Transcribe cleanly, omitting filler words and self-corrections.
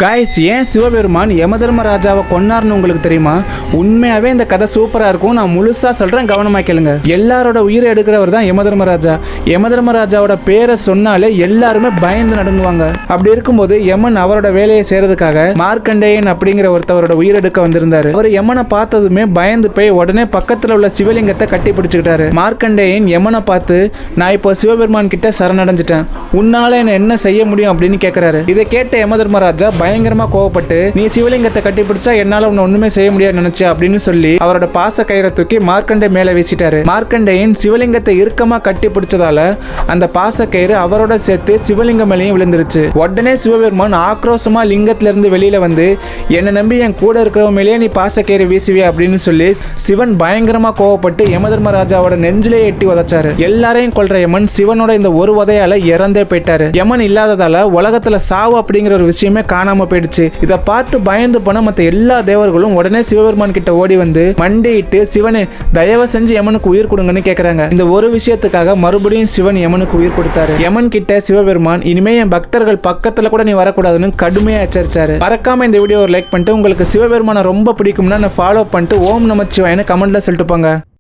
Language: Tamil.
காய்ஸ், ஏன் சிவபெருமான் யமதர்மராஜாவை கொன்னார்னு உங்களுக்கு தெரியுமா? உண்மையாவே இந்த கதை சூப்பரா இருக்கும். நான் முழுசா சொல்றேன், கவனமா கேளுங்க. எல்லாரோட உயிரை எடுக்கிறவர் தான் யமதர்மராஜா. யமதர்மராஜாவோட பேரை சொன்னாலே எல்லாருமே பயந்து நடுங்குவாங்க. அப்படி இருக்கும்போது யமன் அவரோட வேலையை செய்யறதுக்காக மார்க்கண்டேயன் அப்படிங்கிற ஒருத்தவரோட உயிரெடுக்க வந்திருந்தாரு. அவர் யமனை பார்த்ததுமே பயந்து போய் உடனே பக்கத்துல உள்ள சிவலிங்கத்தை கட்டி பிடிச்சுக்கிட்டாரு. மார்க்கண்டேயன் யமனை பார்த்து, நான் இப்போ சிவபெருமான் கிட்ட சரணடைஞ்சிட்டேன், உன்னால என்ன செய்ய முடியும் அப்படின்னு கேட்கிறாரு. இதை கேட்ட யமதர்மராஜா பயங்கரமா கோவப்பட்டு, நீ சிவலிங்கத்தை கட்டி பிடிச்சா என்னால உன்னை ஒண்ணுமே செய்ய முடியாது நினைச்சு அப்படின்னு சொல்லி அவரோட பாச கயிறை தூக்கி மார்க்கண்டே மேல வீசிட்டாரு. மார்க்கண்டேயன் சிவலிங்கத்தை இறுக்கமா கட்டி பிடிச்சதால அந்த பாச கயிறு அவரோட சேர்த்து சிவலிங்கம் மேலேயும் விழுந்துருச்சு. உடனே சிவபெருமான் ஆக்ரோஷமா லிங்கத்துல இருந்து வெளியில வந்து, என்னை நம்பி என் கூட இருக்கிறவங்க மேலேயே நீ பாச கயிறு வீசுவியா அப்படின்னு சொல்லி சிவன் பயங்கரமா கோவப்பட்டு யமதர்மராஜாவோட நெஞ்சிலே எட்டி உதைச்சாரு. எல்லாரையும் கொல்ற யமன் சிவனோட இந்த ஒரு உதையால இறந்தே போயிட்டாரு. யமன் இல்லாததால உலகத்துல சாவு அப்படிங்கிற ஒரு விஷயமே காணாம போயிடுச்சு. இதை பார்த்து பயந்து போன மற்ற எல்லா தேவர்களும் உடனே சிவபெருமான் கிட்ட ஓடி வந்து மண்டியிட்டு, சிவனே தயவு செஞ்சு யமனுக்கு உயிர் கொடுங்கன்னு கேட்கறாங்க. இந்த ஒரு விஷயத்துக்காக மறுபடியும் சிவன் யமனுக்கு உயிர் கொடுத்தாரு. யமன் கிட்ட சிவபெருமான், இனிமே என் பக்தர்கள் பக்கத்துல கூட நீ வரக்கூடாதுன்னு கடுமையா எச்சரிச்சாரு. மறக்காம இந்த வீடியோ லைக் பண்ணிட்டு, உங்களுக்கு சிவபெருமானை ரொம்ப பிடிக்கும்னா ஃபாலோ பண்ணிட்டு ஓம் நமச்சிவாயன்னு கமெண்ட்ல சொல்லிட்டு போங்க.